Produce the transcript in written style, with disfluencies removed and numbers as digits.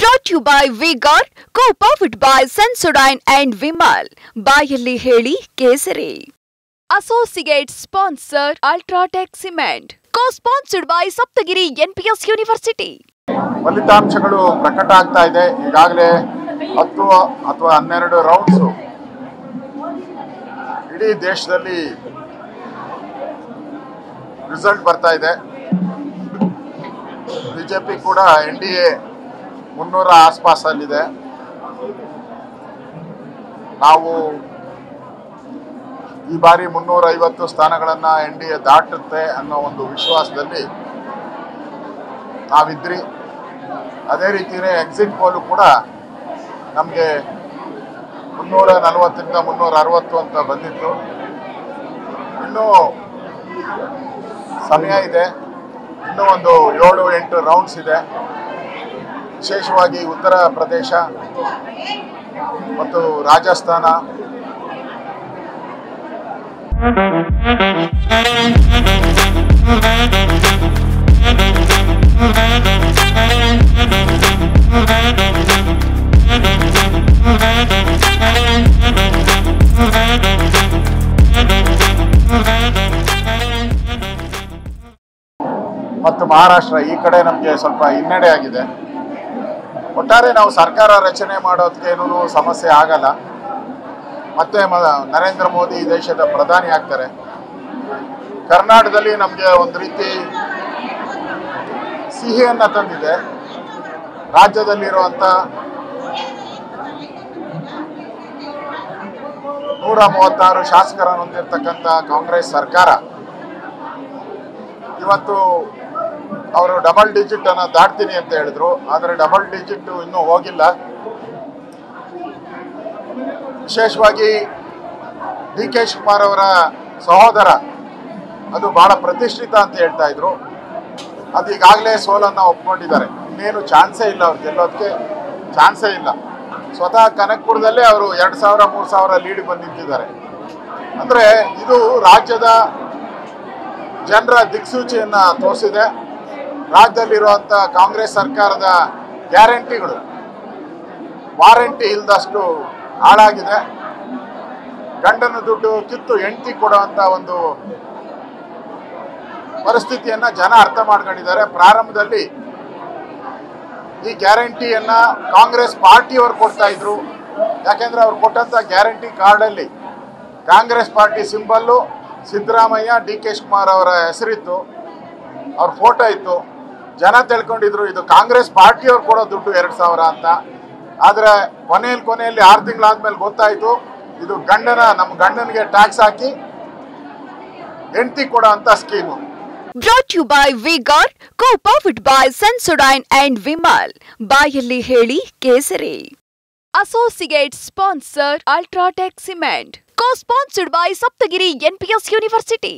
Brought to you by Vigor, co-powered by Sensodyne and Vimal. ಬಾಯಲ್ಲಿ ಹೇಳಿ ಕೇಸರಿ. Associate sponsor Ultratech Cement. Co-sponsored by Saptagiri NPS University. ಫಲಿತಾಂಶಗಳು ಪ್ರಕಟ ಆಗ್ತಾ ಇದೆ. ಈಗಾಗಲೇ 10 ಅಥವಾ 12 ರೌಂಡ್ಸ್ ಇಡೀ ದೇಶದಲ್ಲಿ ರಿಸಲ್ಟ್ ಬರ್ತಾ ಇದೆ. ಬಿಜೆಪಿ ಕೂಡ NDA 300 ಆಸ್ಪಾಸಲ್ಲಿದೆ. ನಾವು ಈ ಬಾರಿ 350 ಸ್ಥಾನಗಳನ್ನು NDA ದಾಟುತ್ತೆ ಅನ್ನೋ ಒಂದು ವಿಶ್ವಾಸದಲ್ಲಿ ನಾವಿದ್ರಿ. ಅದೇ ರೀತಿಯೇ ಎಕ್ಸಿಟ್ ಪೋಲು ಕೂಡ ನಮಗೆ 340ರಿಂದ 360 ಅಂತ ಬಂದಿತ್ತು. ಇನ್ನೂ ಸಮಯ ಇದೆ, ಇನ್ನೂ ಒಂದು 7-8 ರೌಂಡ್ಸ್ ಇದೆ. ವಿಶೇಷವಾಗಿ ಉತ್ತರ ಪ್ರದೇಶ ಮತ್ತು ರಾಜಸ್ಥಾನ ಮತ್ತು ಮಹಾರಾಷ್ಟ್ರ ಈ ಕಡೆ ನಮಗೆ ಸ್ವಲ್ಪ ಹಿನ್ನಡೆ ಆಗಿದೆ. ಒಟ್ಟಾರೆ ನಾವು ಸರ್ಕಾರ ರಚನೆ ಮಾಡೋದಕ್ಕೆ ಏನೂ ಸಮಸ್ಯೆ ಆಗಲ್ಲ. ಮತ್ತೆ ನರೇಂದ್ರ ಮೋದಿ ಈ ದೇಶದ ಪ್ರಧಾನಿ ಆಗ್ತಾರೆ. ಕರ್ನಾಟಕದಲ್ಲಿ ನಮಗೆ ಒಂದು ರೀತಿ ಸಿಹಿಯನ್ನು ತಂದಿದೆ. ರಾಜ್ಯದಲ್ಲಿರುವಂಥ 136 ಶಾಸಕರನ್ನು ಹೊಂದಿರತಕ್ಕಂಥ ಕಾಂಗ್ರೆಸ್ ಸರ್ಕಾರ ಇವತ್ತು ಅವರು ಡಬಲ್ ಡಿಜಿಟ್ ಅನ್ನು ದಾಟ್ತೀನಿ ಅಂತ ಹೇಳಿದ್ರು. ಆದರೆ ಡಬಲ್ ಡಿಜಿಟ್ ಇನ್ನೂ ಹೋಗಿಲ್ಲ. ವಿಶೇಷವಾಗಿ DK ಶಿವಕುಮಾರ್ ಅವರ ಸಹೋದರ ಅದು ಬಹಳ ಪ್ರತಿಷ್ಠಿತ ಅಂತ ಹೇಳ್ತಾ ಇದ್ರು. ಅದು ಈಗಾಗಲೇ ಸೋಲನ್ನು ಒಪ್ಕೊಂಡಿದ್ದಾರೆ. ಇನ್ನೇನು ಚಾನ್ಸೇ ಇಲ್ಲ, ಅವ್ರು ಗೆಲ್ಲೋದಕ್ಕೆ ಚಾನ್ಸೇ ಇಲ್ಲ. ಸ್ವತಃ ಕನಕಪುರದಲ್ಲೇ ಅವರು 2000-3000 ಲೀಡ್ ಬಂದು ನಿಂತಿದ್ದಾರೆ. ಅಂದರೆ ಇದು ರಾಜ್ಯದ ಜನರ ದಿಕ್ಸೂಚಿಯನ್ನು ತೋರಿಸಿದೆ. ರಾಜ್ಯದಲ್ಲಿರುವಂಥ ಕಾಂಗ್ರೆಸ್ ಸರ್ಕಾರದ ಗ್ಯಾರಂಟಿಗಳು ವಾರಂಟಿ ಇಲ್ಲದಷ್ಟು ಹಾಳಾಗಿದೆ. ಗಂಡನ ದುಡ್ಡು ಕಿತ್ತು ಹೆಂಡತಿ ಕೊಡುವಂಥ ಒಂದು ಪರಿಸ್ಥಿತಿಯನ್ನು ಜನ ಅರ್ಥ ಮಾಡ್ಕೊಂಡಿದ್ದಾರೆ. ಪ್ರಾರಂಭದಲ್ಲಿ ಈ ಗ್ಯಾರಂಟಿಯನ್ನು ಕಾಂಗ್ರೆಸ್ ಪಾರ್ಟಿಯವರು ಕೊಡ್ತಾ ಇದ್ರು. ಯಾಕೆಂದರೆ ಅವ್ರು ಕೊಟ್ಟಂಥ ಗ್ಯಾರಂಟಿ ಕಾರ್ಡಲ್ಲಿ Congress party symbol, Siddaramaiah, DK Shivakumar ಅವರ ಹೆಸರಿತ್ತು, ಅವ್ರ ಫೋಟೋ ಇತ್ತು. ಜನ ತಿಳ್ಕೊಂಡಿದ್ರು ಇದು ಕಾಂಗ್ರೆಸ್ ಪಾರ್ಟಿಯವ್ರು ಕೊಡೋ ದುಡ್ಡು 2000 ಅಂತ. ಆದರೆ ಕೊನೆಯಲ್ಲಿ 6 ತಿಂಗಳಾದ್ಮೇಲೆ ಗೊತ್ತಾಯಿತು ಇದು ನಮ್ಮ ಗಂಡನಿಗೆ ಟ್ಯಾಕ್ಸ್ ಹಾಕಿ ಹೆಂಡತಿ ಕೊಡೋ ಅಂತ scheme. Brought to you by Vigor, co-powered by Sensodyne and Vimal. ಬಾಯಲ್ಲಿ ಹೇಳಿ ಕೇಸರಿ. Associate sponsor Ultratech Cement. Co-sponsored by Saptagiri NPS University.